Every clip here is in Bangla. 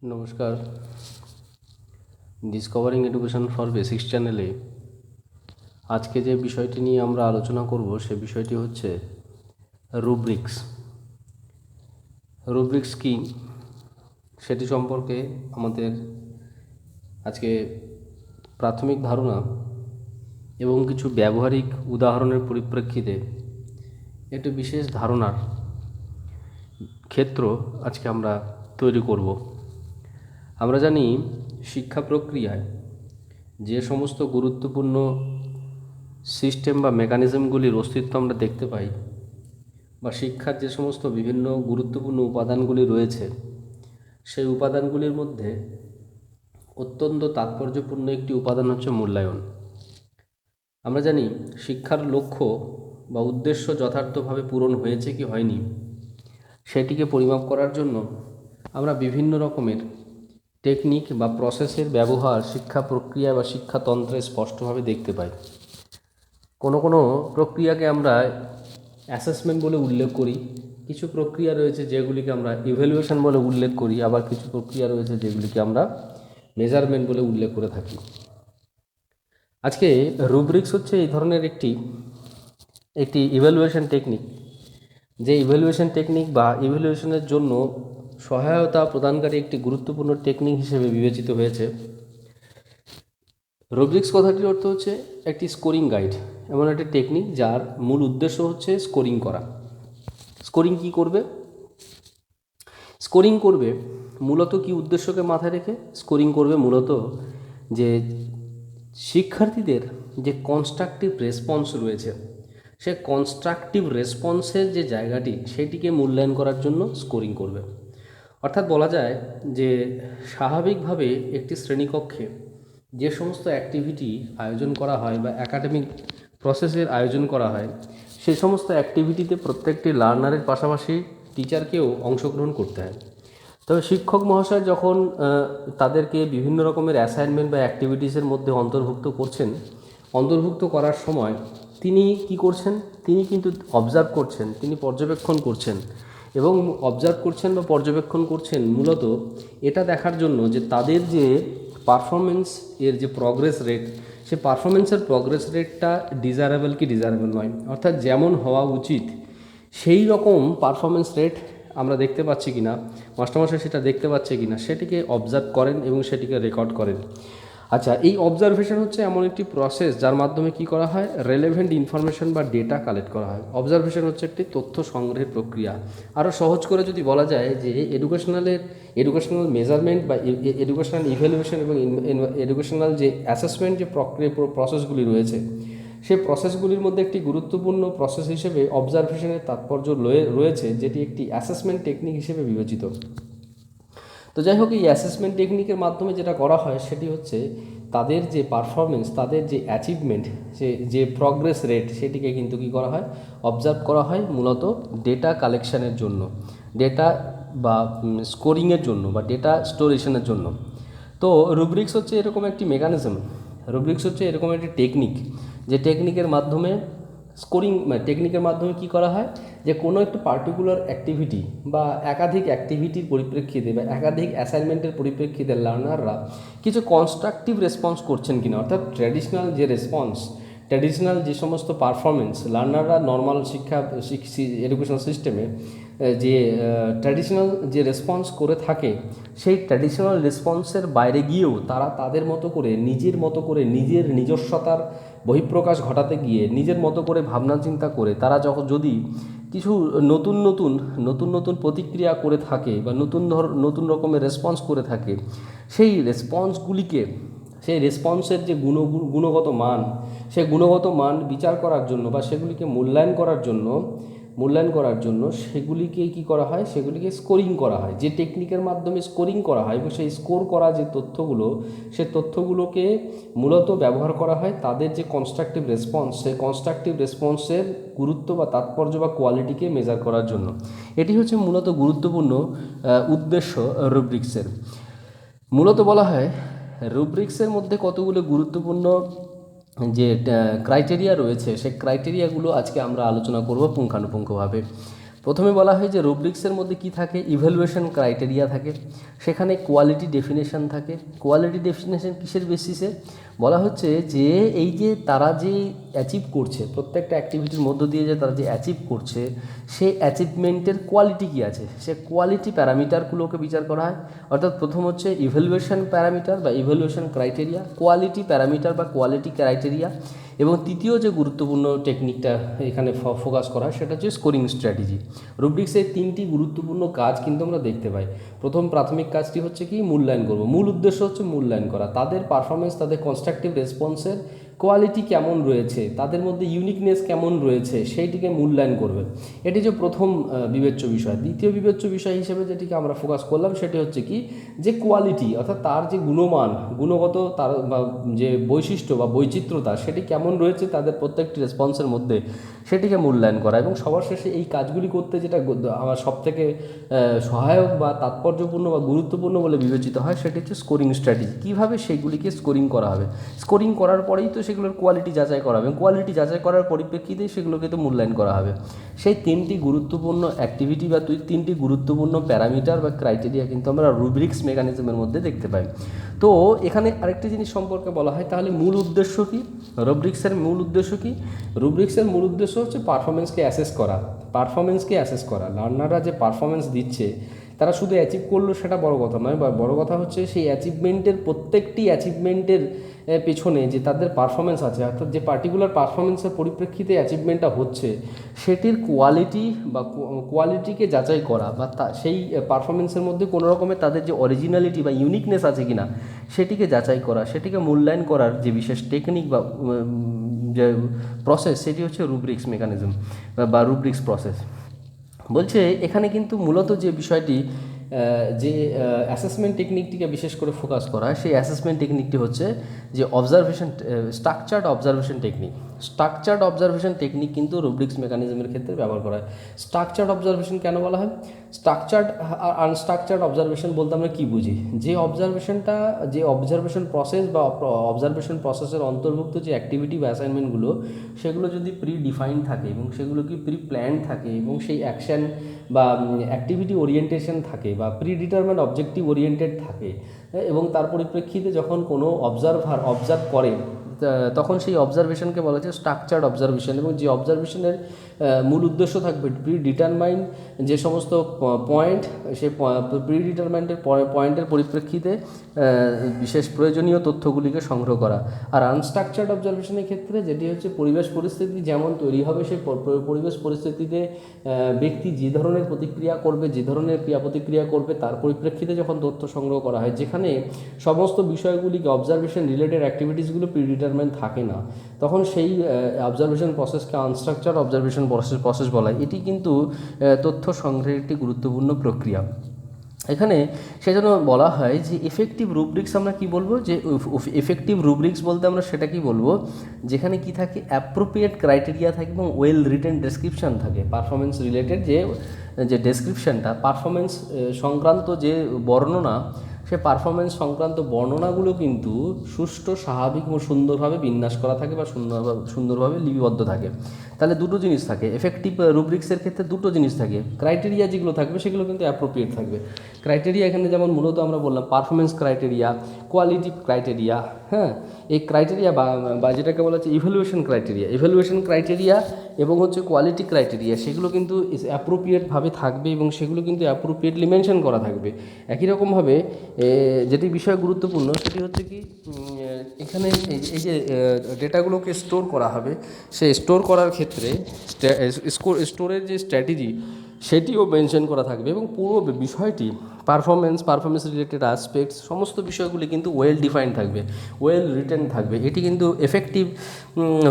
নমস্কার। ডিসকভারিং এডুকেশন ফর বেসিক্স চ্যানেলে আজকে যে বিষয়টি নিয়ে আমরা আলোচনা করব সে বিষয়টি হচ্ছে রুব্রিক্স। রুব্রিক্স কি সেটি সম্পর্কে আমাদের আজকে প্রাথমিক ধারণা এবং কিছু ব্যবহারিক উদাহরণের পরিপ্রেক্ষিতে একটি বিশেষ ধারণার ক্ষেত্র আজকে আমরা তৈরি করব। আমরা জানি শিক্ষা প্রক্রিয়ায় যে সমস্ত গুরুত্বপূর্ণ সিস্টেম বা মেকানিজমগুলির অস্তিত্ব আমরা দেখতে পাই, বা শিক্ষার যে সমস্ত বিভিন্ন গুরুত্বপূর্ণ উপাদানগুলি রয়েছে, সেই উপাদানগুলির মধ্যে অত্যন্ত তাৎপর্যপূর্ণ একটি উপাদান হচ্ছে মূল্যায়ন। আমরা জানি শিক্ষার লক্ষ্য বা উদ্দেশ্য যথার্থভাবে পূরণ হয়েছে কি হয়নি সেটিকে পরিমাপ করার জন্য আমরা বিভিন্ন রকমের টেকনিক বা প্রসেসের ব্যবহার শিক্ষা প্রক্রিয়া বা শিক্ষাতন্ত্রে স্পষ্টভাবে দেখতে পাই। কোনো কোনো প্রক্রিয়াকে আমরা অ্যাসেসমেন্ট বলে উল্লেখ করি, কিছু প্রক্রিয়া রয়েছে যেগুলিকে আমরা ইভ্যালুয়েশন বলে উল্লেখ করি, আবার কিছু প্রক্রিয়া রয়েছে যেগুলিকে আমরা মেজারমেন্ট বলে উল্লেখ করে থাকি। আজকে রুব্রিক্স হচ্ছে এই ধরনের একটি ইভ্যালুয়েশন টেকনিক, যে ইভ্যালুয়েশন টেকনিক বা ইভ্যালুয়েশনের জন্য সহায়তা প্রদানকারী একটি গুরুত্বপূর্ণ টেকনিক হিসেবে বিবেচিত হয়েছে। রুব্রিক্স কথাটির অর্থ হচ্ছে একটি স্কোরিং গাইড, এমন একটি টেকনিক যার মূল উদ্দেশ্য হচ্ছে স্কোরিং করা। স্কোরিং কি করবে? স্কোরিং করবে মূলত কি উদ্দেশ্যকে মাথায় রেখে? স্কোরিং করবে মূলত যে শিক্ষার্থীদের যে কনস্ট্রাকটিভ রেসপন্স রয়েছে, সে কনস্ট্রাকটিভ রেসপন্সের যে জায়গাটি সেটিকে মূল্যায়ন করার জন্য স্কোরিং করবে। অর্থাৎ বলা যায় যে স্বাভাবিকভাবে একটি শ্রেণীকক্ষে যে সমস্ত অ্যাক্টিভিটি আয়োজন করা হয় বা একাডেমিক প্রসেসের আয়োজন করা হয়, সেই সমস্ত অ্যাক্টিভিটিতে প্রত্যেকটি লার্নারের পাশাপাশি টিচারকেও অংশগ্রহণ করতে হয়। তবে শিক্ষক মহাশয় যখন তাদেরকে বিভিন্ন রকমের অ্যাসাইনমেন্ট বা অ্যাক্টিভিটিসের মধ্যে অন্তর্ভুক্ত করার সময় তিনি কি করছেন? তিনি কিন্তু অবজার্ভ করছেন, তিনি পর্যবেক্ষণ করছেন, এবং অবজার্ভ করছেন বা পর্যবেক্ষণ করছেন মূলত এটা দেখার জন্য যে তাদের যে পারফরমেন্স এর যে প্রগ্রেস রেট, সে পারফরমেন্সের প্রগ্রেস রেটটা ডিজায়ারেবল কি ডিজায়ারেবল নয়, অর্থাৎ যেমন হওয়া উচিত সেই রকম পারফরমেন্স রেট আমরা দেখতে পাচ্ছি কি না, মাস্টারমশাই সেটা দেখতে পাচ্ছে কি না, সেটিকে অবজার্ভ করেন এবং সেটিকে রেকর্ড করেন। আচ্ছা, এই অবজারভেশন হচ্ছে এমন একটি প্রসেস যার মাধ্যমে কি করা হয়? রেলেভেন্ট ইনফরমেশন বা ডেটা কালেক্ট করা হয়। অবজারভেশন হচ্ছে একটি তথ্য সংগ্রহের প্রক্রিয়া। আরও সহজ করে যদি বলা যায় যে এডুকেশনাল মেজারমেন্ট বা এডুকেশনাল ইভ্যালুয়েশন এবং এডুকেশনাল যে অ্যাসেসমেন্ট যে প্রসেসগুলি রয়েছে, সেই প্রসেসগুলির মধ্যে একটি গুরুত্বপূর্ণ প্রসেস হিসেবে অবজারভেশনের তাৎপর্য রয়েছে, যেটি একটি অ্যাসেসমেন্ট টেকনিক হিসেবে বিবেচিত। তো যাই হোক, এই অ্যাসেসমেন্ট টেকনিকের মাধ্যমে যেটা করা হয় সেটি হচ্ছে তাদের যে পারফরমেন্স, তাদের যে অ্যাচিভমেন্ট, যে প্রগ্রেস রেট, সেটিকে কিন্তু কী করা হয়? অবজার্ভ করা হয় মূলত ডেটা কালেকশানের জন্য, ডেটা বা স্কোরিংয়ের জন্য বা ডেটা স্টোরেশনের জন্য। তো রুব্রিক্স হচ্ছে এরকম একটি মেকানিজম, রুব্রিক্স হচ্ছে এরকম একটি টেকনিক, যে টেকনিকের মাধ্যমে টেকনিকের মাধ্যমে কী করা হয়? যে কোনো একটি পার্টিকুলার অ্যাক্টিভিটি বা একাধিক অ্যাক্টিভিটির পরিপ্রেক্ষিতে বা একাধিক অ্যাসাইনমেন্টের পরিপ্রেক্ষিতে লার্নাররা কিছু কনস্ট্রাকটিভ রেসপন্স করছেন কিনা, অর্থাৎ ট্র্যাডিশনাল যে সমস্ত পারফরমেন্স লার্নাররা নর্মাল এডুকেশনাল সিস্টেমে যে ট্র্যাডিশনাল যে রেসপন্স করে থাকে, সেই ট্র্যাডিশনাল রেসপন্সের বাইরে গিয়েও তারা তাদের মতো করে নিজের নিজস্বতার বহিঃপ্রকাশ ঘটাতে গিয়ে নিজের মতো করে ভাবনা চিন্তা করে তারা যদি কিছু নতুন প্রতিক্রিয়া করে থাকে বা নতুন রকমের রেসপন্স করে থাকে, সেই রেসপন্সের যে গুণগত মান, সেই গুণগত মান বিচার করার জন্য বা সেগুলিকে মূল্যায়ন করার জন্য সেগুলিকে কী করা হয়? সেগুলিকে স্কোরিং করা হয়। যে টেকনিকের মাধ্যমে স্কোরিং করা হয় এবং সেই স্কোর করা যে তথ্যগুলো, সে তথ্যগুলোকে মূলত ব্যবহার করা হয় তাদের যে কনস্ট্রাকটিভ রেসপন্স, সেই কনস্ট্রাকটিভ রেসপন্সের গুরুত্ব বা তাৎপর্য বা কোয়ালিটিকে মেজার করার জন্য। এটি হচ্ছে মূলত গুরুত্বপূর্ণ উদ্দেশ্য রুব্রিক্সের। মূলত বলা হয় রুব্রিক্সের মধ্যে কতগুলো গুরুত্বপূর্ণ যে ক্রাইটেরিয়া রয়েছে, সেই ক্রাইটেরিয়াগুলো আজকে আমরা আলোচনা করব পুঙ্খানুপুঙ্খভাবে। প্রথমে বলা হয় যে রুব্রিক্সের মধ্যে কি থাকে, ইভ্যালুয়েশন ক্রাইটেরিয়া থাকে, সেখানে কোয়ালিটি ডেফিনেশন থাকে। কোয়ালিটি ডেফিনেশন কিসের বেসিসে? বলা হচ্ছে যে এই যে তারা যে অ্যাচিভ করছে, প্রত্যেকটা অ্যাক্টিভিটির মধ্য দিয়ে যে তারা যে অ্যাচিভ করছে, সেই অ্যাচিভমেন্টের কোয়ালিটি কী আছে, সে কোয়ালিটি প্যারামিটারগুলোকে বিচার করা হয়। অর্থাৎ প্রথম হচ্ছে ইভ্যালুয়েশন প্যারামিটার বা ইভ্যালুয়েশন ক্রাইটেরিয়া, কোয়ালিটি প্যারামিটার বা কোয়ালিটি ক্রাইটেরিয়া, এবং তৃতীয় যে গুরুত্বপূর্ণ টেকনিকটা এখানে ফোকাস করা হয় সেটা হচ্ছে স্কোরিং স্ট্র্যাটেজি। রুব্রিক্সের তিনটি গুরুত্বপূর্ণ কাজ কিন্তু আমরা দেখতে পাই। প্রথম প্রাথমিক কাজটি হচ্ছে কি, মূল্যায়ন করব। মূল উদ্দেশ্য হচ্ছে মূল্যায়ন করা, তাদের পারফরমেন্স, তাদের কনস্ট্রাকটিভ রেসপন্সের কোয়ালিটি কেমন রয়েছে, তাদের মধ্যে ইউনিকনেস কেমন রয়েছে, সেইটিকে মূল্যায়ন করবে। এটি যে প্রথম বিবেচ্য বিষয়। দ্বিতীয় বিবেচ্য বিষয় হিসেবে যেটিকে আমরা ফোকাস করলাম সেটি হচ্ছে কি, যে কোয়ালিটি, অর্থাৎ তার যে গুণমান, গুণগত তার বা যে বৈশিষ্ট্য বা বৈচিত্র্যতা, সেটি কেমন রয়েছে তাদের প্রত্যেকটি রেসপন্সের মধ্যে, সেটিকে মূল্যায়ন করা। এবং সবার শেষে এই কাজগুলি করতে যেটা আমার সবথেকে সহায়ক বা তাৎপর্যপূর্ণ বা গুরুত্বপূর্ণ বলে বিবেচিত হয় সেটি হচ্ছে স্কোরিং স্ট্র্যাটেজি। কীভাবে সেইগুলিকে স্কোরিং করা হবে, স্কোরিং করার পরেই তো সেগুলোর কোয়ালিটি যাচাই করা হবে, কোয়ালিটি যাচাই করার পরিপ্রেক্ষিতেই সেগুলোকে তো মূল্যায়ন করা হবে। সেই তিনটি গুরুত্বপূর্ণ অ্যাক্টিভিটি বা তিনটি গুরুত্বপূর্ণ প্যারামিটার বা ক্রাইটেরিয়া কিন্তু আমরা রুব্রিক্স মেকানিজমের মধ্যে দেখতে পাই। তো এখানে আরেকটি জিনিস সম্পর্কে বলা হয়, তাহলে মূল উদ্দেশ্য কী, রুব্রিক্সের মূল উদ্দেশ্য কী? রুব্রিক্সের মূল উদ্দেশ্য হচ্ছে পারফরমেন্সকে অ্যাসেস করা। পারফরমেন্সকে অ্যাসেস করা, লার্নাররা যে পারফরমেন্স দিচ্ছে তারা শুধু অ্যাচিভ করলো সেটা বড় কথা নয়, বা বড় কথা হচ্ছে সেই অ্যাচিভমেন্টের, প্রত্যেকটি অ্যাচিভমেন্টের পেছনে যে তাদের পারফরমেন্স আছে, অর্থাৎ যে পার্টিকুলার পারফরমেন্সের পরিপ্রেক্ষিতে অ্যাচিভমেন্টটা হচ্ছে সেটির কোয়ালিটি বা কোয়ালিটিকে যাচাই করা, বা সেই পারফরমেন্সের মধ্যে কোনো রকমের তাদের যে অরিজিনালিটি বা ইউনিকনেস আছে কি না সেটিকে যাচাই করা, সেটিকে মূল্যায়ন করার যে বিশেষ টেকনিক বা যে প্রসেস, সেটি হচ্ছে রুব্রিক্স মেকানিজম বা রুব্রিক্স প্রসেস। বলছে এখানে কিন্তু মূলত যে বিষয়টি, যে অ্যাসেসমেন্ট টেকনিকটিকে বিশেষ করে ফোকাস করা, সেই অ্যাসেসমেন্ট টেকনিকটি হচ্ছে যে observation, structured observation technique. Structured observation technique কিন্তু রুব্রিক্স মেকানিজমের ক্ষেত্রে ব্যবহার করা হয়। স্ট্রাকচার্ড অবজারভেশন কেন বলা হয়? স্ট্রাকচার্ড আর আনস্ট্রাকচার্ড অবজারভেশন বলতে আমরা কী বুঝি? যে অবজারভেশন প্রসেস বা অবজারভেশন প্রসেসের অন্তর্ভুক্ত যে অ্যাক্টিভিটি বা অ্যাসাইনমেন্টগুলো, সেগুলো যদি প্রি ডিফাইন্ড থাকে এবং সেগুলো কি প্রি প্ল্যান থাকে, এবং সেই অ্যাকশান বা অ্যাক্টিভিটি ওরিয়েন্টেশন থাকে, বা প্রি ডিটারমাইন্ড অবজেক্টিভ ওরিয়েন্টেড থাকে, এবং তার পরিপ্রেক্ষিতে যখন কোনো অবজার্ভ করে, তখন সেই অবজারভেশনকে বলা হচ্ছে স্ট্রাকচার্ড অবজারভেশন। এবং যে অবজারভেশনের মূল উদ্দেশ্য থাকবে প্রি ডিটারমাইন্ড যে সমস্ত পয়েন্ট, সেই প্রি ডিটারমাইন্ডের পয়েন্টের পরিপ্রেক্ষিতে বিশেষ প্রয়োজনীয় তথ্যগুলিকে সংগ্রহ করা। আর আনস্ট্রাকচার্ড অবজারভেশনের ক্ষেত্রে যেটি হচ্ছে পরিবেশ পরিস্থিতি যেমন তৈরি হবে, সেই পরিবেশ পরিস্থিতিতে ব্যক্তি যে ধরনের প্রতিক্রিয়া করবে, যে ধরনের ক্রিয়া প্রতিক্রিয়া করবে, তার পরিপ্রেক্ষিতে যখন তথ্য সংগ্রহ করা হয়, যেখানে সমস্ত বিষয়গুলিকে অবজারভেশন রিলেটেড অ্যাক্টিভিটিসগুলো প্রিডিটারমাইন থাকে না, তখন সেই অবজারভেশন প্রসেসকে আনস্ট্রাকচার্ড অবজারভেশন প্রসেস বলা হয়। এটি কিন্তু তথ্য সংগ্রহের একটি গুরুত্বপূর্ণ প্রক্রিয়া। এখানে সেজন্য বলা হয় যে এফেক্টিভ রুব্রিক্স আমরা কি বলবো, যে এফেক্টিভ রুব্রিক্স বলতে আমরা সেটা কি বলবো, যেখানে কি থাকে, অ্যাপ্রোপ্রিয়েট ক্রাইটেরিয়া থাকে এবং ওয়েল রিটেন ডেসক্রিপশান থাকে। পারফরমেন্স রিলেটেড যে ডেসক্রিপশানটা, পারফরমেন্স সংক্রান্ত যে বর্ণনা, সে পারফরমেন্স সংক্রান্ত বর্ণনাগুলো কিন্তু সুষ্ঠু, স্বাভাবিক এবং সুন্দরভাবে বিন্যাস করা থাকে বা সুন্দরভাবে লিপিবদ্ধ থাকে। তাহলে দুটো জিনিস থাকে এফেক্টিভ রুব্রিক্সের ক্ষেত্রে, দুটো জিনিস থাকে। ক্রাইটেরিয়া যেগুলো থাকবে সেগুলো কিন্তু অ্যাপ্রোপ্রিয়েট থাকবে। ক্রাইটেরিয়া এখানে যেমন মূলত আমরা বললাম পারফরমেন্স ক্রাইটেরিয়া, কোয়ালিটি ক্রাইটেরিয়া, হ্যাঁ, এই ক্রাইটেরিয়া বা যেটাকে বলা হচ্ছে ইভ্যালুয়েশন ক্রাইটেরিয়া এবং হচ্ছে কোয়ালিটি ক্রাইটেরিয়া, সেগুলো কিন্তু অ্যাপ্রোপ্রিয়েটভাবে থাকবে এবং সেগুলো কিন্তু অ্যাপ্রোপ্রিয়েটলি মেনশন করা থাকবে। একই রকমভাবে যেটি বিষয় গুরুত্বপূর্ণ সেটি হচ্ছে কি, এখানে এই যে ডেটাগুলোকে স্টোর করা হবে, সেই স্টোর করার ক্ষেত্রে স্টোরের যে স্ট্র্যাটেজি সেটিও মেনশন করা থাকবে, এবং পুরো বিষয়টি পারফরমেন্স রিলেটেড অ্যাসপেক্টস সমস্ত বিষয়গুলি কিন্তু ওয়েল ডিফাইন্ড থাকবে, ওয়েল রিটেন থাকবে। এটি কিন্তু এফেক্টিভ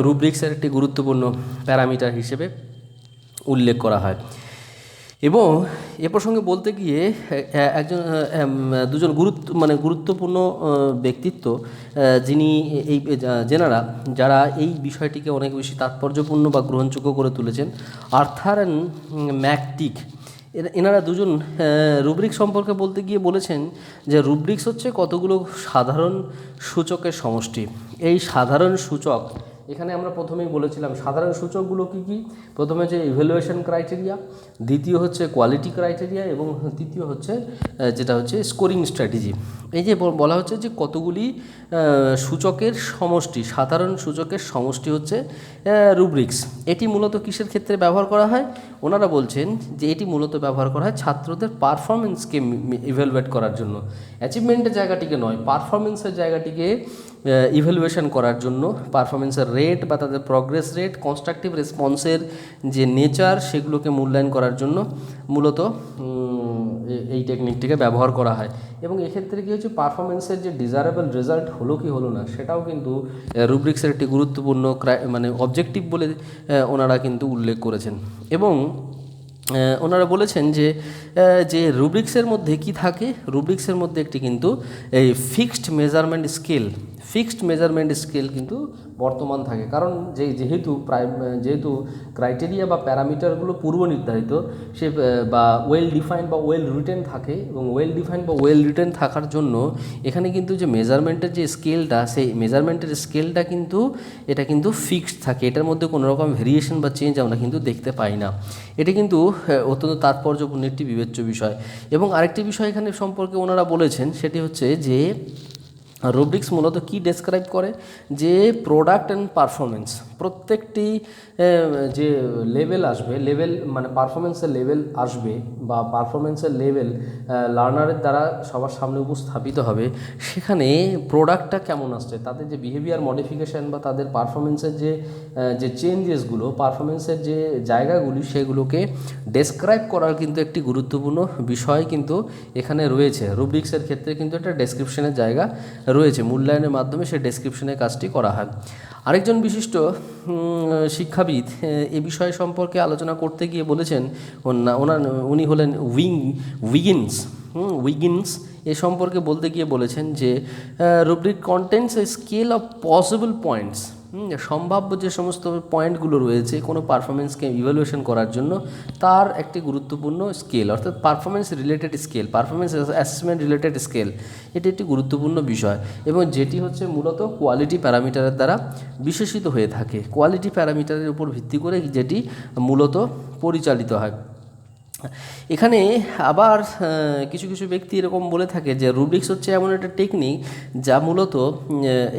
রুব্রিক্সের একটি গুরুত্বপূর্ণ প্যারামিটার হিসেবে উল্লেখ করা হয়। এবং এ প্রসঙ্গে বলতে গিয়ে দুজন গুরুত্বপূর্ণ ব্যক্তিত্ব, যিনি যারা এই বিষয়টিকে অনেক বেশি তাৎপর্যপূর্ণ বা গ্রহণযোগ্য করে তুলেছেন, আর্থার অ্যান্ড ম্যাকটিক। এনারা দুজন রুব্রিক্স সম্পর্কে বলতে গিয়ে বলেছেন যে রুব্রিক্স হচ্ছে কতগুলো সাধারণ সূচকের সমষ্টি। এই সাধারণ সূচক এখানে আমরা প্রথমেই বলেছিলাম সাধারণ সূচকগুলো কী কী। প্রথমে হচ্ছে ইভ্যালুয়েশন ক্রাইটেরিয়া, দ্বিতীয় হচ্ছে কোয়ালিটি ক্রাইটেরিয়া এবং তৃতীয় হচ্ছে যেটা হচ্ছে স্কোরিং স্ট্র্যাটেজি। এই যে বলা হচ্ছে যে কতগুলি সূচকের সমষ্টি, সাধারণ সূচকের সমষ্টি হচ্ছে রুব্রিক্স। এটি মূলত কিসের ক্ষেত্রে ব্যবহার করা হয়? ওনারা বলছেন যে এটি মূলত ব্যবহার করা হয় ছাত্রদের পারফরমেন্সকে ইভ্যালুয়েট করার জন্য, অ্যাচিভমেন্টের জায়গাটিকে নয়, পারফরমেন্সের জায়গাটিকে ইভ্যালুয়েশন করার জন্য, পারফরমেন্সের রেট বা তাদের প্রগ্রেস রেট, কনস্ট্রাকটিভ রেসপন্সের যে নেচার সেগুলোকে মূল্যায়ন করার জন্য মূলত এই টেকনিকটিকে ব্যবহার করা হয়। এবং এক্ষেত্রে কী হচ্ছে, পারফরমেন্সের যে ডিজায়ারেবল রেজাল্ট হলো কি হলো না সেটাও কিন্তু রুব্রিক্সের একটি গুরুত্বপূর্ণ মানে অবজেক্টিভ বলে ওনারা কিন্তু উল্লেখ করেছেন। এবং ওনারা বলেছেন যে রুব্রিক্সের মধ্যে কি থাকে, রুব্রিক্সের মধ্যে একটি কিন্তু এই ফিক্সড মেজারমেন্ট স্কেল কিন্তু বর্তমান থাকে। কারণ যেহেতু ক্রাইটেরিয়া বা প্যারামিটারগুলো পূর্ব নির্ধারিত সে বা ওয়েল ডিফাইন্ড বা ওয়েল রিটেন থাকে, এবং ওয়েল ডিফাইন্ড বা ওয়েল রিটেন থাকার জন্য এখানে কিন্তু যে মেজারমেন্টের যে স্কেলটা, সেই মেজারমেন্টের স্কেলটা কিন্তু এটা কিন্তু ফিক্সড থাকে, এটার মধ্যে কোনো রকম ভেরিয়েশন বা চেঞ্জ আমরা কিন্তু দেখতে পাই না। এটি কিন্তু অত্যন্ত তাৎপর্যপূর্ণ একটি বিবেচ্য বিষয়। এবং আরেকটি বিষয় এখানে সম্পর্কে ওনারা বলেছেন, সেটি হচ্ছে যে রুব্রিক্স মূলত কি ডেসক্রাইব করে, যে প্রোডাক্ট অ্যান্ড পারফরমেন্স, প্রত্যেকটি যে লেভেল আসবে, মানে পারফরমেন্সের লেভেল আসবে বা পারফরমেন্সের লেভেল লার্নারের দ্বারা সবার সামনে উপস্থাপিত হবে, সেখানে প্রোডাক্টটা কেমন আসছে, তাদের যে বিহেভিয়ার মডিফিকেশান বা তাদের পারফরমেন্সের যে চেঞ্জেসগুলো, পারফরমেন্সের যে জায়গাগুলি, সেগুলোকে ডেসক্রাইব করার কিন্তু একটি গুরুত্বপূর্ণ বিষয় কিন্তু এখানে রয়েছে। রুব্রিক্সের ক্ষেত্রে কিন্তু একটা ডেসক্রিপশনের জায়গা রয়েছে, মূল্যায়নের মাধ্যমে সেই ডেসক্রিপশনের কাজটি করা হয়। আরেকজন বিশিষ্ট শিক্ষাবিদ এ বিষয় সম্পর্কে আলোচনা করতে গিয়ে বলেছেন, উনি হলেন উইগিন্স এ সম্পর্কে বলতে গিয়ে বলেছেন যে rubric contents A scale of possible points, সম্ভাব্য যে সমস্ত পয়েন্টগুলো রয়েছে কোনো পারফরমেন্সকে ইভ্যালুয়েশন করার জন্য, তার একটি গুরুত্বপূর্ণ স্কেল, অর্থাৎ performance related scale, performance assessment related scale, এটি একটি গুরুত্বপূর্ণ বিষয়। এবং যেটি হচ্ছে মূলত কোয়ালিটি প্যারামিটারের দ্বারা বিশেষিত হয়ে থাকে, কোয়ালিটি প্যারামিটারের উপর ভিত্তি করে যেটি মূলত পরিচালিত হয়। এখানে আবার কিছু কিছু ব্যক্তি এরকম বলে থাকে যে রুব্রিক্স হচ্ছে এমন একটা টেকনিক যা মূলত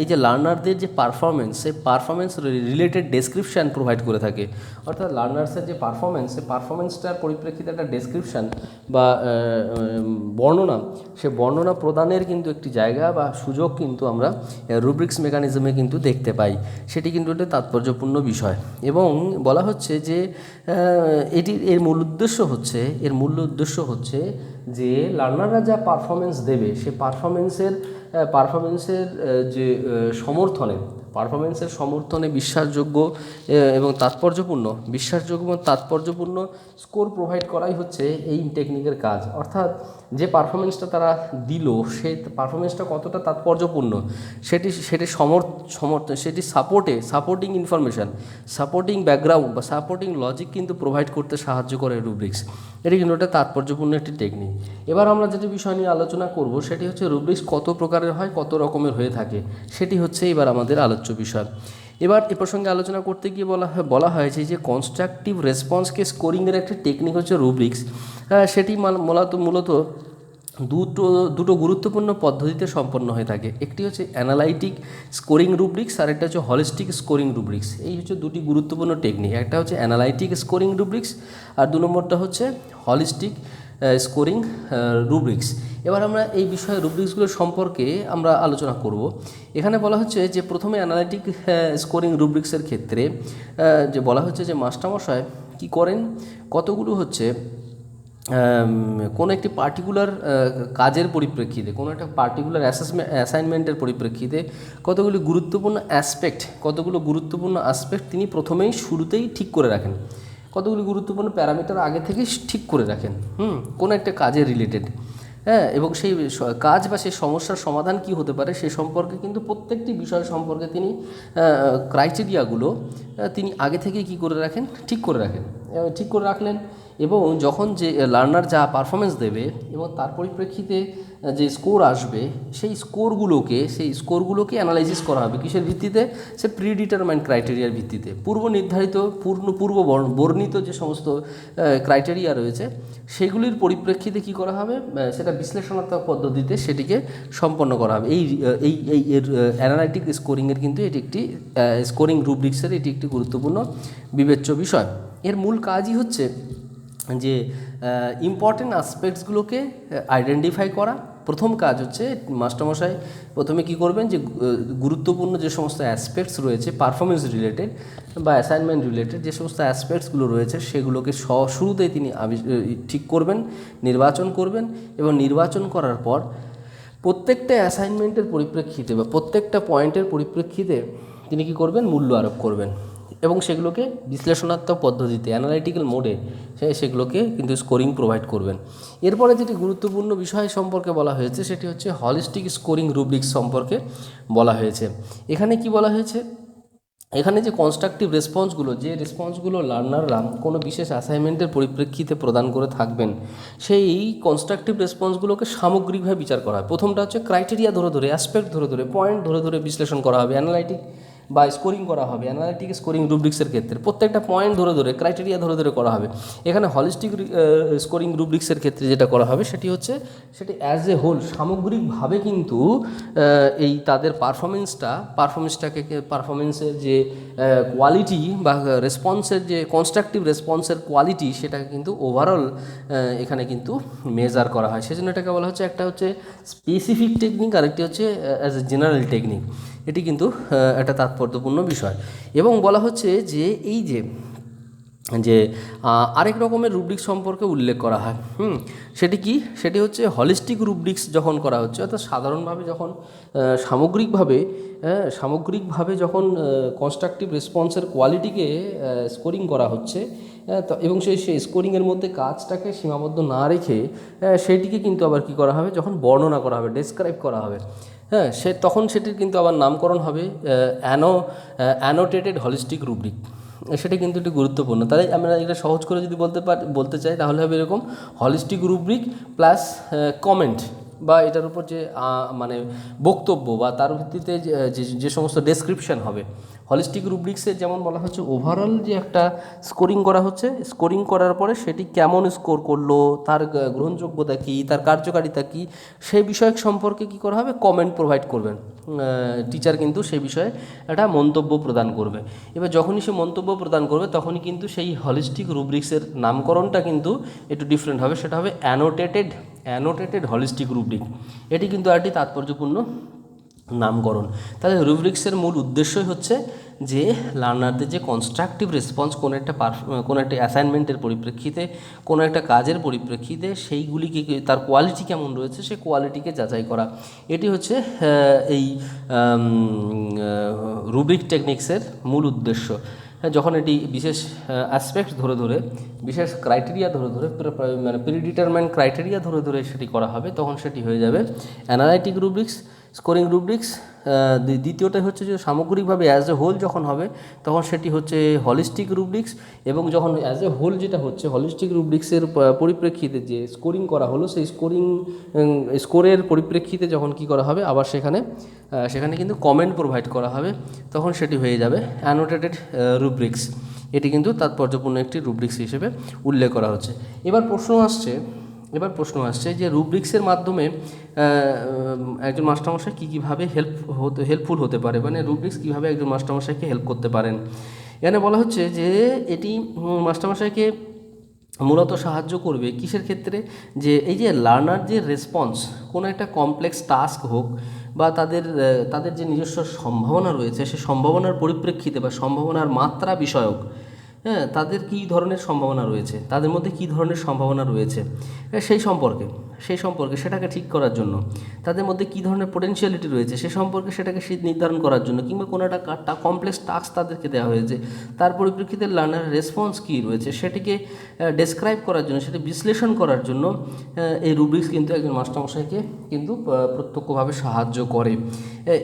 এই যে লার্নারদের যে পারফরমেন্স, সেই পারফরমেন্স রিলেটেড ডেসক্রিপশান প্রোভাইড করে থাকে। অর্থাৎ লার্নার্সের যে পারফরমেন্স, সেই পারফরমেন্সটার পরিপ্রেক্ষিতে একটা ডেসক্রিপশান বা বর্ণনা, সে বর্ণনা প্রদানের কিন্তু একটি জায়গা বা সুযোগ কিন্তু আমরা রুব্রিক্স মেকানিজমে কিন্তু দেখতে পাই। সেটি কিন্তু একটা তাৎপর্যপূর্ণ বিষয়। এবং বলা হচ্ছে যে এর মূল উদ্দেশ্য হচ্ছে যে লার্নাররা যা পারফরমেন্স দেবে, সে পারফরমেন্সের যে সমর্থনে বিশ্বাসযোগ্য এবং তাৎপর্যপূর্ণ স্কোর প্রোভাইড করাই হচ্ছে এই টেকনিকের কাজ। অর্থাৎ যে পারফরমেন্সটা তারা দিল, সেই পারফরমেন্সটা কতটা তাৎপর্যপূর্ণ সেটি সাপোর্টিং ইনফরমেশান, সাপোর্টিং ব্যাকগ্রাউন্ড বা সাপোর্টিং লজিক কিন্তু প্রোভাইড করতে সাহায্য করে রুব্রিক্স। এটি কিন্তু একটা তাৎপর্যপূর্ণ একটি টেকনিক। এবার আমরা যেটি বিষয় নিয়ে আলোচনা করব, সেটি হচ্ছে রুব্রিক্স কত প্রকারের হয়, কত রকমের হয়ে থাকে, সেটি হচ্ছে এবার আমাদের আলোচ্য বিষয়। এবার এ প্রসঙ্গে আলোচনা করতে গিয়ে বলা হয়েছে যে কনস্ট্রাকটিভ রেসপন্সকে স্কোরিংয়ের একটি টেকনিক হচ্ছে রুব্রিক্স। সেটি মূলত দুটো গুরুত্বপূর্ণ পদ্ধতিতে সম্পন্ন হয়ে থাকে। একটি হচ্ছে অ্যানালাইটিক স্কোরিং রুব্রিক্স, আর একটা হচ্ছে হলিস্টিক স্কোরিং রুব্রিক্স। এই হচ্ছে দুটি গুরুত্বপূর্ণ টেকনিক। একটা হচ্ছে অ্যানালাইটিক স্কোরিং রুব্রিক্স, আর 2 নম্বরটা হচ্ছে হলিস্টিক স্কোরিং রুব্রিক্স। এবার আমরা এই বিষয়ে রুব্রিক্সগুলো সম্পর্কে আমরা আলোচনা করব। এখানে বলা হচ্ছে যে প্রথমে অ্যানালাইটিক স্কোরিং রুব্রিক্সের ক্ষেত্রে যে বলা হচ্ছে যে মাস্টারমশাই কী করেন, কতগুলো হচ্ছে কোনো একটি পার্টিকুলার কাজের পরিপ্রেক্ষিতে, কোনো একটা পার্টিকুলার অ্যাসাইনমেন্টের পরিপ্রেক্ষিতে কতগুলো গুরুত্বপূর্ণ অ্যাসপেক্ট তিনি প্রথমেই শুরুতেই ঠিক করে রাখেন, কতগুলি গুরুত্বপূর্ণ প্যারামিটার আগে থেকে ঠিক করে রাখেন কোনো একটা কাজের রিলেটেড, এবং সেই কাজ বা সেই সমস্যার সমাধান কি হতে পারে সে সম্পর্কে কিন্তু প্রত্যেকটি বিষয় সম্পর্কে তিনি ক্রাইটেরিয়াগুলো তিনি আগে থেকেই কী করে রাখেন, ঠিক করে রাখলেন। এবং যখন যে লার্নার যা পারফরমেন্স দেবে এবং তার পরিপ্রেক্ষিতে যে স্কোর আসবে সেই স্কোরগুলোকে অ্যানালাইসিস করা হবে কিসের ভিত্তিতে, সে প্রিডিটারমাইন্ড ক্রাইটেরিয়ার ভিত্তিতে, পূর্ব নির্ধারিত বর্ণিত যে সমস্ত ক্রাইটেরিয়া রয়েছে সেগুলির পরিপ্রেক্ষিতে কি করা হবে, সেটা বিশ্লেষণাত্মক পদ্ধতিতে সেটিকে সম্পন্ন করা হবে। এর অ্যানালাইটিক স্কোরিংয়ের কিন্তু এটি একটি স্কোরিং রুব্রিক্সের এটি একটি গুরুত্বপূর্ণ বিবেচ্য বিষয়। এর মূল কাজই হচ্ছে যে ইম্পর্টেন্ট আসপেক্টসগুলোকে আইডেন্টিফাই করা। প্রথম কাজ হচ্ছে মাস্টারমশাই প্রথমে কি করবেন, যে গুরুত্বপূর্ণ যে সমস্ত অ্যাসপেক্টস রয়েছে পারফরমেন্স রিলেটেড বা অ্যাসাইনমেন্ট রিলেটেড যে সমস্ত অ্যাসপেক্টসগুলো রয়েছে সেগুলোকে শুরুতেই তিনি ঠিক করবেন, নির্বাচন করবেন এবং নির্বাচন করার পর প্রত্যেকটা অ্যাসাইনমেন্টের পরিপ্রেক্ষিতে বা প্রত্যেকটা পয়েন্টের পরিপ্রেক্ষিতে তিনি কি করবেন, মূল্য আরোপ করবেন এবং সেগুলোকে বিশ্লেষণাত্মক পদ্ধতিতে অ্যানালাইটিক্যাল মোডে সেগুলোকে কিন্তু স্কোরিং প্রোভাইড করবেন। এরপরে যেটি গুরুত্বপূর্ণ বিষয় সম্পর্কে বলা হয়েছে সেটি হচ্ছে হলিস্টিক স্কোরিং রুব্রিক্স সম্পর্কে বলা হয়েছে। এখানে কি বলা হয়েছে, এখানে যে কনস্ট্রাকটিভ রেসপন্সগুলো লার্নাররা কোনো বিশেষ অ্যাসাইনমেন্টের পরিপ্রেক্ষিতে প্রদান করে থাকবেন, সেই কনস্ট্রাকটিভ রেসপন্সগুলোকে সামগ্রিকভাবে বিচার করা হয়। প্রথমটা হচ্ছে ক্রাইটেরিয়া ধরে অ্যাসপেক্ট ধরে পয়েন্ট ধরে বিশ্লেষণ করা হবে, অ্যানালাইটিক বা স্কোরিং করা হবে। অ্যানালাইটিক স্কোরিং রুব্রিক্সের ক্ষেত্রে প্রত্যেকটা পয়েন্ট ধরে ক্রাইটেরিয়া ধরে করা হবে। এখানে হলিস্টিক স্কোরিং রুব্রিক্সের ক্ষেত্রে যেটা করা হবে সেটি অ্যাজ এ হোল সামগ্রিকভাবে কিন্তু এই তাদের পারফরমেন্সের যে কোয়ালিটি বা রেসপন্সের যে কনস্ট্রাকটিভ রেসপন্সের কোয়ালিটি সেটাকে কিন্তু ওভারঅল এখানে কিন্তু মেজার করা হয়। সেজন্য এটাকে বলা হচ্ছে, একটা হচ্ছে স্পেসিফিক টেকনিক আর একটি হচ্ছে অ্যাজ এ জেনারেল টেকনিক। এটি কিন্তু একটা তাৎপর্যপূর্ণ বিষয়। এবং বলা হচ্ছে যে এই যে আরেক রকমের রুব্রিক্স সম্পর্কে উল্লেখ করা হয়, সেটি হচ্ছে হলিস্টিক রুব্রিক্স যখন করা হচ্ছে, অর্থাৎ সাধারণভাবে যখন সামগ্রিকভাবে যখন কনস্ট্রাকটিভ রেসপন্সের কোয়ালিটিকে স্কোরিং করা হচ্ছে এবং সেই স্কোরিংয়ের মধ্যে কাজটাকে সীমাবদ্ধ না রেখে সেটিকে কিন্তু আবার কী করা হবে, যখন বর্ণনা করা হবে, ডেসক্রাইব করা হবে, তখন সেটির কিন্তু আবার নামকরণ হবে অ্যানোটেটেড হলিস্টিক রুব্রিক। সেটা কিন্তু একটু গুরুত্বপূর্ণ। তাই আমরা এটা সহজ করে যদি বলতে চাই তাহলে হবে এরকম, হলিস্টিক রুব্রিক প্লাস কমেন্ট বা এটার উপর যে মানে বক্তব্য বা তার ভিত্তিতে যে সমস্ত ডেসক্রিপশন হবে। হলিস্টিক রুব্রিক্সে যেমন বলা হচ্ছে ওভারঅল যে একটা স্কোরিং করা হচ্ছে, স্কোরিং করার পরে সেটি কেমন স্কোর করলো, তার গ্রহণযোগ্যতা কী, তার কার্যকারিতা কী, সেই বিষয় সম্পর্কে কী করা হবে, কমেন্ট প্রোভাইড করবেন টিচার, কিন্তু সেই বিষয়ে একটা মন্তব্য প্রদান করবে। এবার যখনই সে মন্তব্য প্রদান করবে তখনই কিন্তু সেই হলিস্টিক রুব্রিক্সের নামকরণটা কিন্তু একটু ডিফারেন্ট হবে, সেটা হবে অ্যানোটেটেড হলিস্টিক রুব্রিক। এটি কিন্তু একটি তাৎপর্যপূর্ণ নামকরণ। তাহলে রুব্রিক্সের মূল উদ্দেশ্যই হচ্ছে যে লার্নারদের যে কনস্ট্রাকটিভ রেসপন্স কোনো একটা অ্যাসাইনমেন্টের পরিপ্রেক্ষিতে, কোনো একটা কাজের পরিপ্রেক্ষিতে সেইগুলিকে তার কোয়ালিটি কেমন রয়েছে সেই কোয়ালিটিকে যাচাই করা। এটি হচ্ছে এই রুব্রিক টেকনিক্সের মূল উদ্দেশ্য। যখন এটি বিশেষ অ্যাসপেক্ট ধরে বিশেষ ক্রাইটেরিয়া ধরে মানে প্রিডিটারমাইন্ড ক্রাইটেরিয়া ধরে সেটি করা হবে, তখন সেটি হয়ে যাবে অ্যানালাইটিক রুব্রিক্স, স্কোরিং রুব্রিক্স। দ্বিতীয়টা হচ্ছে যে সামগ্রিকভাবে অ্যাজ এ হোল যখন হবে তখন সেটি হচ্ছে হলিস্টিক রুব্রিক্স। এবং যখন অ্যাজ এ হোল যেটা হচ্ছে হলিস্টিক রুব্রিক্সের পরিপ্রেক্ষিতে যে স্কোরিং করা হলো, সেই স্কোরের পরিপ্রেক্ষিতে যখন কি করা হবে, আবার সেখানে কিন্তু কমেন্ট প্রোভাইড করা হবে, তখন সেটি হয়ে যাবে অ্যানোটেটেড রুব্রিক্স। এটি কিন্তু তাৎপর্যপূর্ণ একটি রুব্রিক্স হিসেবে উল্লেখ করা হচ্ছে। এবার প্রশ্ন আসছে যে রুব্রিক্সের মাধ্যমে একজন মাস্টারমশাই কীভাবে হেল্পফুল হতে পারে, মানে রুব্রিক্স কীভাবে একজন মাস্টারমশাইকে হেল্প করতে পারেন। এখানে বলা হচ্ছে যে এটি মাস্টারমশাইকে মূলত সাহায্য করবে কিসের ক্ষেত্রে, যে এই যে লার্নার যে রেসপন্স কোনো একটা কমপ্লেক্স টাস্ক হোক বা তাদের যে নিজস্ব সম্ভাবনা রয়েছে সেই সম্ভাবনার পরিপ্রেক্ষিতে বা সম্ভাবনার মাত্রা বিষয়ক, তাদের কী ধরনের সম্ভাবনা রয়েছে, তাদের মধ্যে কী ধরনের সম্ভাবনা রয়েছে সেই সম্পর্কে সেই সম্পর্কে সেটাকে ঠিক করার জন্য, তাদের মধ্যে কী ধরনের পোটেনশিয়ালিটি রয়েছে সে সম্পর্কে সেটাকে নির্ধারণ করার জন্য, কিংবা কোনো একটা কমপ্লেক্স টাস্ক তাদেরকে দেওয়া হয়েছে, তার পরিপ্রেক্ষিতে লার্নারের রেসপন্স কী রয়েছে সেটিকে ডেসক্রাইব করার জন্য, সেটি বিশ্লেষণ করার জন্য এই রুব্রিক্স কিন্তু একজন মাস্টারমশাইকে কিন্তু প্রত্যক্ষভাবে সাহায্য করে।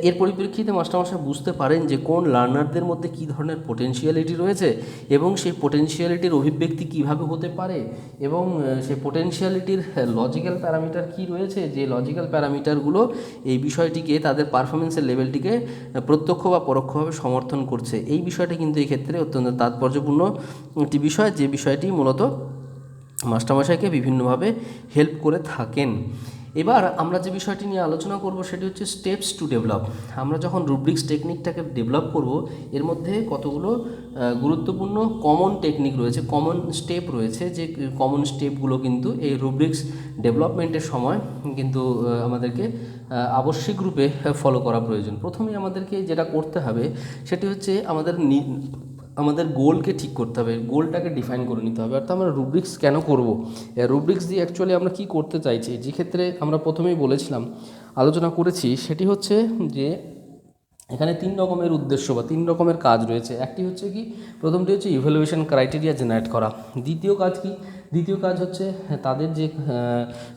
এর পরিপ্রেক্ষিতে মাস্টারমশাই বুঝতে পারেন যে কোন লার্নারদের মধ্যে কী ধরনের পোটেনশিয়ালিটি রয়েছে এবং সেই পোটেনশিয়ালিটির অভিব্যক্তি কীভাবে হতে পারে, এবং সেই পোটেনশিয়ালিটির লজিক্যাল প্যারামিটার কী রয়েছে, যে লজিক্যাল প্যারামিটারগুলো এই বিষয়টিকে, তাদের পারফরমেন্সের লেভেলটিকে প্রত্যক্ষ বা পরোক্ষভাবে সমর্থন করছে। এই বিষয়টি কিন্তু এই ক্ষেত্রে অত্যন্ত তাৎপর্যপূর্ণ একটি বিষয়, যে বিষয়টি মূলত মাস্টারমশাইকে বিভিন্নভাবে হেল্প করে থাকেন। এবার আমরা যে বিষয়টি নিয়ে আলোচনা করব সেটি হচ্ছে স্টেপস টু ডেভেলপ। আমরা যখন রুব্রিক্স টেকনিকটাকে ডেভেলপ করব, এর মধ্যে কতগুলো গুরুত্বপূর্ণ কমন টেকনিক রয়েছে, কমন স্টেপ রয়েছে, যে কমন স্টেপগুলো কিন্তু এই রুব্রিক্স ডেভেলপমেন্টের সময় কিন্তু আমাদেরকে আবশ্যিক রূপে ফলো করা প্রয়োজন। প্রথমেই আমাদেরকে যেটা করতে হবে সেটি হচ্ছে আমাদের গোলকে ঠিক করতে হবে, গোলটাকে ডিফাইন করে নিতে হবে। অর্থাৎ আমরা রুব্রিক্স কেন করব, রুব্রিক্স দিয়ে অ্যাকচুয়ালি আমরা কি করতে চাইছি, যে ক্ষেত্রে আমরা প্রথমেই বলেছিলাম, আলোচনা করেছি, সেটি হচ্ছে যে এখানে 3 রকমের উদ্দেশ্য বা 3 রকমের কাজ রয়েছে। একটি হচ্ছে কি, প্রথমটি হচ্ছে ইভ্যালুয়েশন ক্রাইটেরিয়া জেনারেট করা। দ্বিতীয় কাজ কি, দ্বিতীয় কাজ হচ্ছে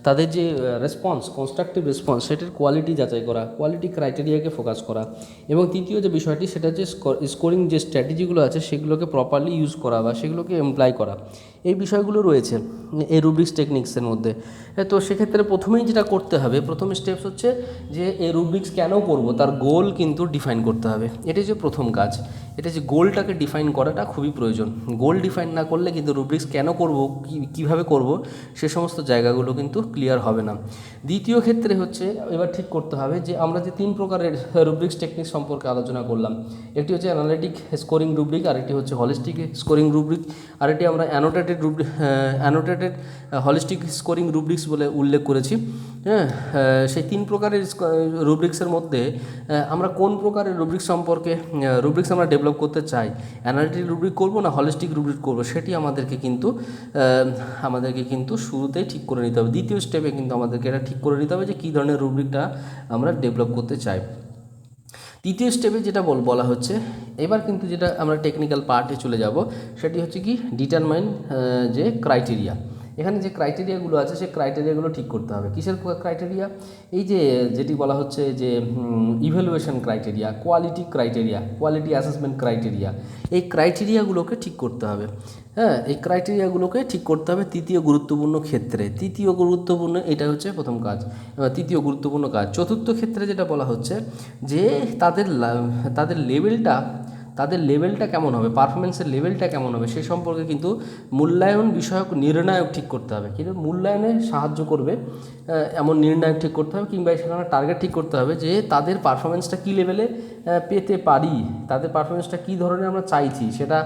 তাদের যে রেসপন্স, কনস্ট্রাকটিভ রেসপন্স, সেটার কোয়ালিটি যাচাই করা, কোয়ালিটি ক্রাইটেরিয়াকে ফোকাস করা। এবং তৃতীয় যে বিষয়টি, সেটা হচ্ছে স্কোরিং যে স্ট্র্যাটেজিগুলো আছে সেগুলোকে প্রপারলি ইউজ করা বা সেগুলোকে এমপ্লয় করা। এই বিষয়গুলো রয়েছে এই রুব্রিক্স টেকনিক্সের মধ্যে। তো সেক্ষেত্রে প্রথমেই যেটা করতে হবে, প্রথম স্টেপস হচ্ছে যে এই রুব্রিক্স কেন করব তার গোল কিন্তু ডিফাইন করতে হবে। এটাই যে প্রথম কাজ, এটা যে গোলটাকে ডিফাইন করাটা খুবই প্রয়োজন। গোল ডিফাইন না করলে কিন্তু রুব্রিক্স কেন করব, কীভাবে করব, সে সমস্ত জায়গাগুলো কিন্তু ক্লিয়ার হবে না। দ্বিতীয় ক্ষেত্রে হচ্ছে এবার ঠিক করতে হবে যে আমরা যে 3 প্রকারের রুব্রিক্স টেকনিক সম্পর্কে আলোচনা করলাম, একটি হচ্ছে অ্যানালিটিক স্কোরিং রুব্রিক, আরেকটি হচ্ছে হলিস্টিক স্কোরিং রুব্রিক, আরেকটি আমরা অ্যানোটেটেড হলিস্টিক স্কোরিং রুব্রিক্স বলে উল্লেখ করেছি। হ্যাঁ, সেই 3 প্রকারের রুব্রিক্সের মধ্যে আমরা কোন প্রকারের রুব্রিক্স সম্পর্কে রুব্রিক্স আমরা ডেভেলপ করতে চাই, অ্যানালিটিক রুব্রিক করব না হলিস্টিক রুব্রিক করব, সেটি আমাদেরকে কিন্তু শুরুতেই ঠিক করে নিতে হবে। দ্বিতীয় স্টেপে কিন্তু আমাদেরকে এটা ঠিক করে নিতে হবে যে কী ধরনের রুব্রিকটা আমরা ডেভেলপ করতে চাই। তৃতীয় স্টেপে যেটা বলা হচ্ছে, এবার কিন্তু যেটা আমরা টেকনিক্যাল পার্টে চলে যাব, সেটি হচ্ছে কি ডিটারমাইন যে ক্রাইটেরিয়া। এখানে যে ক্রাইটেরিয়াগুলো আছে সেই ক্রাইটেরিয়াগুলো ঠিক করতে হবে। কিসের ক্রাইটেরিয়া? এই যেটি বলা হচ্ছে যে evaluation criteria, quality assessment criteria, এই ক্রাইটেরিয়াগুলোকে ঠিক করতে হবে। হ্যাঁ, এই ক্রাইটেরিয়াগুলোকে ঠিক করতে হবে তৃতীয় গুরুত্বপূর্ণ ক্ষেত্রে। এটা হচ্ছে প্রথম কাজ, তৃতীয় গুরুত্বপূর্ণ কাজ। চতুর্থ ক্ষেত্রে যেটা বলা হচ্ছে যে তাদের লেভেলটা কেমন হবে, পারফরমেন্সের লেভেলটা কেমন হবে সে সম্পর্কে কিন্তু মূল্যায়ন বিষয়ক নির্ণায়ক ঠিক করতে হবে। কিন্তু মূল্যায়নে সাহায্য করবে এমন নির্ণায়ক ঠিক করতে হবে, কিংবা সেখানে টার্গেট ঠিক করতে হবে যে তাদের পারফরমেন্সটা কী লেভেলে পেতে পারি, তাদের পারফরমেন্সটা কী ধরনের আমরা চাইছি, সেটা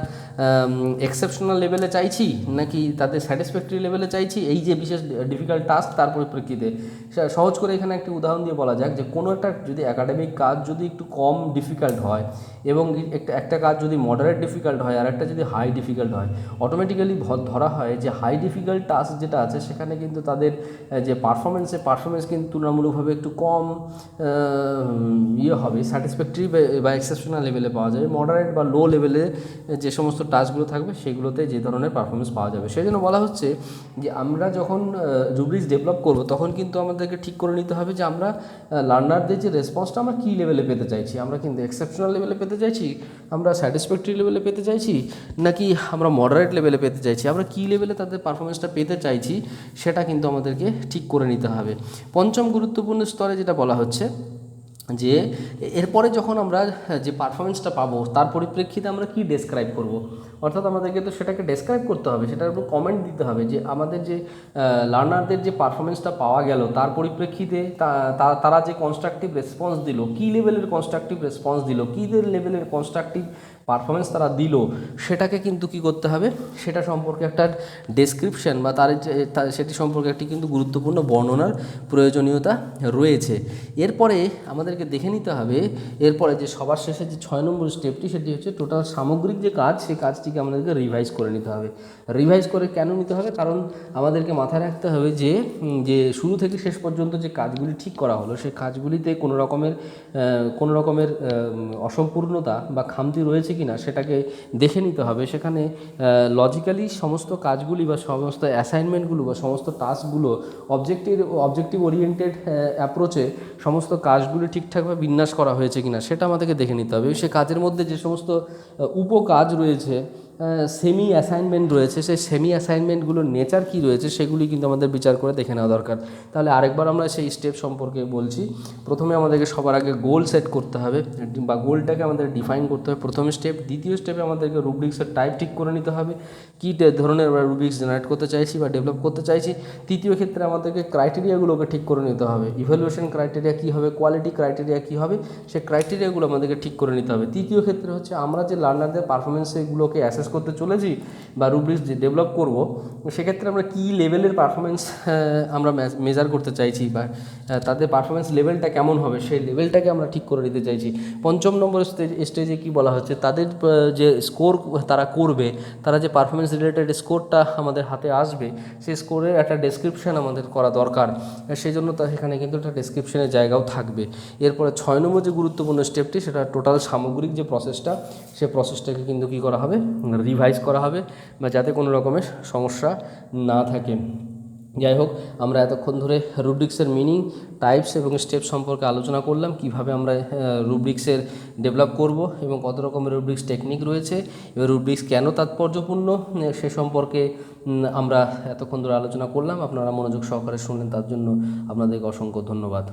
এক্সেপশনাল লেভেলে চাইছি নাকি তাদের স্যাটিসফ্যাক্টরি লেভেলে চাইছি, এই যে বিশেষ ডিফিকাল্ট টাস্ক তার পরিপ্রেক্ষিতে। সহজ করে এখানে একটি উদাহরণ দিয়ে বলা যাক যে কোনো একটা যদি একাডেমিক কাজ যদি একটু কম ডিফিকাল্ট হয় এবং একটা কাজ যদি মডারেট ডিফিকাল্ট হয় আর একটা যদি হাই ডিফিকাল্ট হয়, অটোমেটিক্যালি ধরা হয় যে হাই ডিফিকাল্ট টাস্ক যেটা আছে সেখানে কিন্তু তাদের যে পারফরমেন্স কিন্তু তুলনামূলকভাবে একটু কম হবে, স্যাটিসফ্যাক্টরি বা এক্সেপশনাল লেভেলে পাওয়া যাবে। মডারেট বা লো লেভেলে যে সমস্ত টাস্কগুলো থাকবে সেগুলোতে যে ধরনের পারফরমেন্স পাওয়া যাবে। সেই জন্য বলা হচ্ছে যে আমরা যখন রুব্রিক্স ডেভেলপ করব তখন কিন্তু আমাদেরকে ঠিক করে নিতে হবে যে আমরা লার্নারদের যে রেসপন্সটা আমরা কী লেভেলে পেতে চাইছি। আমরা কিন্তু এক্সেপশনাল লেভেলে পেতে চাইছি, আমরা স্যাটিসফ্যাক্টরি লেভেলে পেতে চাইছি, নাকি আমরা মডারেট লেভেলে পেতে চাইছি, আমরা কী লেভেলে তাদের পারফরমেন্সটা পেতে চাইছি সেটা কিন্তু আমাদেরকে ঠিক করে নিতে হবে। পঞ্চম গুরুত্বপূর্ণ স্তরে যেটা বলা হচ্ছে যে এরপরে যখন আমরা যে পারফরমেন্সটা পাবো তার পরিপ্রেক্ষিতে আমরা কি ডেসক্রাইব করব, অর্থাৎ আমাদেরকে তো সেটাকে ডেসক্রাইব করতে হবে, সেটার উপর কমেন্ট দিতে হবে যে আমাদের যে লার্নারদের যে পারফরমেন্সটা পাওয়া গেল তার পরিপ্রেক্ষিতে তারা যে কনস্ট্রাকটিভ রেসপন্স দিল, কী লেভেলের কনস্ট্রাকটিভ রেসপন্স দিল, কী লেভেলের কনস্ট্রাকটিভ পারফরমেন্স তারা দিল সেটাকে কিন্তু কি করতে হবে, সেটা সম্পর্কে একটা ডেসক্রিপশন বা সেটি সম্পর্কে একটি কিন্তু গুরুত্বপূর্ণ বর্ণনার প্রয়োজনীয়তা রয়েছে। এরপরে আমাদেরকে দেখে নিতে হবে, এরপরে যে সবার শেষে যে 6 নম্বর স্টেপটি, সেটি হচ্ছে টোটাল সামগ্রিক যে কাজ, সেই কাজটিকে আমাদেরকে রিভাইজ করে নিতে হবে। রিভাইজ করে কেন নিতে হবে, কারণ আমাদেরকে মাথায় রাখতে হবে যে শুরু থেকে শেষ পর্যন্ত যে কাজগুলি ঠিক করা হলো, সেই কাজগুলিতে কোনো রকমের অসম্পূর্ণতা বা খামতি রয়েছে কি না সেটাকে দেখে নিতে হবে। সেখানে লজিক্যালি সমস্ত কাজগুলি বা সমস্ত অ্যাসাইনমেন্টগুলো বা সমস্ত টাস্কগুলো অবজেক্টিভ ওরিয়েন্টেড অ্যাপ্রোচে সমস্ত কাজগুলি ঠিকঠাকভাবে বিন্যাস করা হয়েছে কিনা সেটা আমাদেরকে দেখে নিতে হবে। সে কাজের মধ্যে যে সমস্ত উপকাজ রয়েছে, সেমি অ্যাসাইনমেন্ট রয়েছে, সেই সেমি অ্যাসাইনমেন্টগুলোর নেচার কী রয়েছে সেগুলি কিন্তু আমাদের বিচার করে দেখে নেওয়া দরকার। তাহলে আরেকবার আমরা সেই স্টেপ সম্পর্কে বলছি। প্রথমে আমাদেরকে সবার আগে গোল সেট করতে হবে বা গোলটাকে আমাদের ডিফাইন করতে হবে, প্রথম স্টেপ। দ্বিতীয় স্টেপে আমাদেরকে রুব্রিক্সের টাইপ ঠিক করে নিতে হবে, কী ধরনের রুব্রিক্স জেনারেট করতে চাইছি বা ডেভেলপ করতে চাইছি। তৃতীয় ক্ষেত্রে আমাদেরকে ক্রাইটেরিয়াগুলোকে ঠিক করে নিতে হবে, ইভ্যালুয়েশন ক্রাইটেরিয়া কী হবে, কোয়ালিটি ক্রাইটেরিয়া কী হবে, সেই ক্রাইটেরিয়াগুলো আমাদেরকে ঠিক করে নিতে হবে। তৃতীয় ক্ষেত্রে হচ্ছে আমরা যে লার্নারদের পারফরমেন্সগুলোকে অ্যাসেস করতে চলেছি বা রুব্রিক্স যে ডেভেলপ করব, সেক্ষেত্রে আমরা কী লেভেলের পারফরমেন্স আমরা মেজার করতে চাইছি বা তাদের পারফরমেন্স লেভেলটা কেমন হবে সেই লেভেলটাকে আমরা ঠিক করে নিতে চাইছি। পঞ্চম নম্বর স্টেজে কী বলা হচ্ছে, তাদের যে স্কোর তারা করবে, তারা যে পারফরমেন্স রিলেটেড স্কোরটা আমাদের হাতে আসবে, সেই স্কোরের একটা ডেসক্রিপশন আমাদের করা দরকার। সেই জন্য তা সেখানে কিন্তু একটা ডেসক্রিপশনের জায়গাও থাকবে। এরপরে 6 নম্বর যে গুরুত্বপূর্ণ স্টেপটি, সেটা টোটাল সামগ্রিক যে প্রসেসটা, সেই প্রসেসটাকে কিন্তু কী করা হবে, রিভাইজ করা হবে বা যাতে কোনো রকমের সমস্যা না থাকে। যাই হোক, আমরা এতক্ষণ ধরে রুব্রিক্সের মিনিং, টাইপস এবং স্টেপ সম্পর্কে আলোচনা করলাম, কিভাবে আমরা রুব্রিক্সের ডেভেলপ করব এবং কত রকমের রুব্রিক্স টেকনিক রয়েছে এবং রুব্রিক্স কেন তাৎপর্যপূর্ণ সে সম্পর্কে আমরা এতক্ষণ ধরে আলোচনা করলাম। আপনারা মনোযোগ সহকারে শুনলেন, তার জন্য আপনাদেরকে অসংখ্য ধন্যবাদ।